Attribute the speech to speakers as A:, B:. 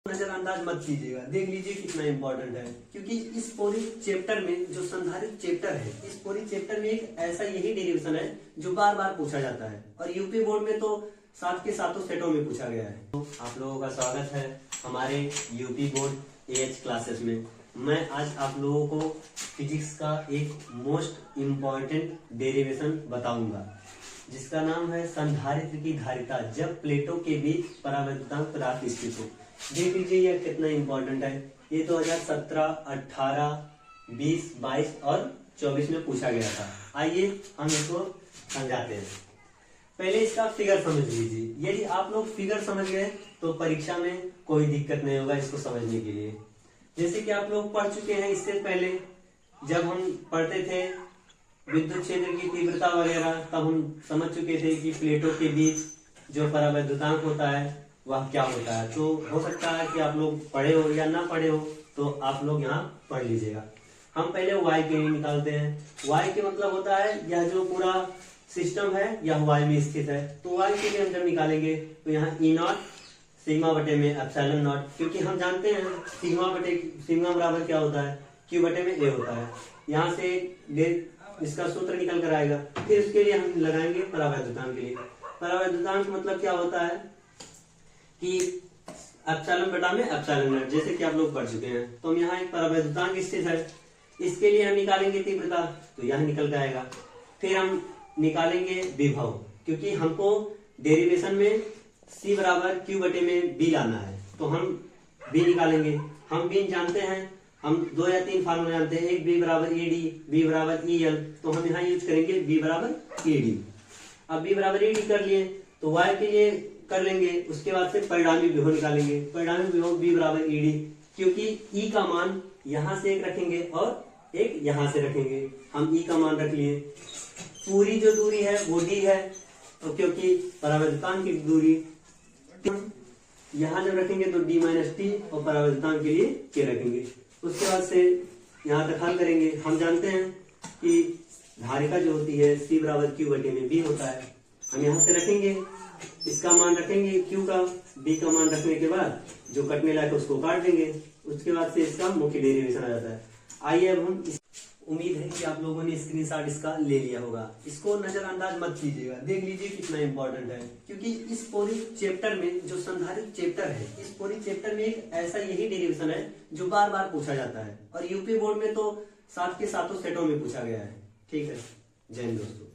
A: नजरअंदाज मत कीजिएगा, देख लीजिए कितना इम्पोर्टेंट है, क्योंकि इस पूरी चैप्टर में जो संधारित्र चैप्टर है, इस पूरी चैप्टर में एक ऐसा यही डेरिवेशन है जो बार बार पूछा जाता है और यूपी बोर्ड में तो 7 के 7 सेटों में पूछा गया है। तो आप लोगों का स्वागत है हमारे यूपी बोर्ड एएच क्लासेस में। मैं आज आप लोगों को फिजिक्स का एक मोस्ट इम्पॉर्टेंट डेरिवेशन बताऊंगा जिसका नाम है संधारित्र की धारिता जब प्लेटों के बीच परावर्तनांक पदार्थ स्थित हो। देख लीजिए यह कितना इम्पोर्टेंट है। ये 2017, 18, 20, 22 और 24 में पूछा गया था। आइए हम इसको समझाते हैं। पहले इसका फिगर समझ लीजिए। यदि आप लोग फिगर समझ गए तो परीक्षा में कोई दिक्कत नहीं होगा इसको समझने के लिए। जैसे कि आप लोग पढ़ चुके हैं इससे पहले, जब हम पढ़ते थे विद्युत क्षेत्र की तीव्रता वगैरह, तब हम समझ चुके थे कि प्लेटों के बीच जो परावैद्युतांक होता है वह क्या होता है। तो हो सकता है कि आप लोग पढ़े हो या ना पढ़े हो, तो आप लोग यहाँ पढ़ लीजिएगा। हम पहले y के लिए निकालते हैं। y के मतलब होता है यह जो पूरा सिस्टम है यह y में स्थित है। तो y के लिए हम जब निकालेंगे तो यहाँ E0 सिग्मा बटे में एप्सिलॉन नॉट, क्योंकि हम जानते हैं सिग्मा बराबर क्या होता है, q बटे में a होता है। यहाँ से इसका सूत्र निकल कर आएगा। फिर उसके लिए हम लगाएंगे परावैद्युतांक के लिए। परावैद्युतांक मतलब क्या होता है कि एप्सिलॉन बटा में एप्सिलॉन नॉट, जैसे कि आप लोग पढ़ चुके हैं। तो हम यहाँ एक परावैद्युतांक स्थित है, इसके लिए हम निकालेंगे तीव्रता, तो यह निकल जाएगा। फिर हम निकालेंगे विभव, क्योंकि हमको डेरिवेशन में c बराबर q बटे में b लाना है, तो हम b निकालेंगे। हम b जानते हैं, हम 2 या 3 फार्मूला जानते हैं। एक b बराबर ed, b बराबर el, तो हम यहाँ यूज करेंगे b बराबर ed। अब b बराबर ed कर लिए तो y के लिए कर लेंगे। उसके बाद से परिणामी विभव निकालेंगे। परिणामी विभव b बराबर ed, क्योंकि e का मान यहाँ से एक रखेंगे और एक यहाँ से रखेंगे। हम e का मान रख लिए। पूरी जो दूरी है वो d है, तो क्योंकि परावैद्युतांक की दूरी यहाँ जब रखेंगे तो d माइनस t और परावैद्युतांक के लिए k रखेंगे। उसके बाद से यहाँ तक हल करेंगे। हम जानते हैं कि धारिता जो होती है c बराबर q बटे में b होता है। हम यहाँ से रखेंगे, इसका मान रखेंगे q का, b का मान रखने के बाद जो कटने लायक उसको काट देंगे। उसके बाद से इसका मुख्य डेरिवेशन आ जाता है। आइए अब हम उम्मीद है कि आप लोगों ने स्क्रीनशॉट इसका ले लिया होगा। इसको नजरअंदाज मत कीजिएगा, देख लीजिए कितना इम्पोर्टेंट है, क्योंकि इस पूरी चैप्टर में जो संधारित्र चैप्टर है, इस पूरी चैप्टर में एक ऐसा यही डेरिवेशन है जो बार बार पूछा जाता है और यूपी बोर्ड में तो 7 के 7 सेटों में पूछा गया है। ठीक है, जय हिंद दोस्तों।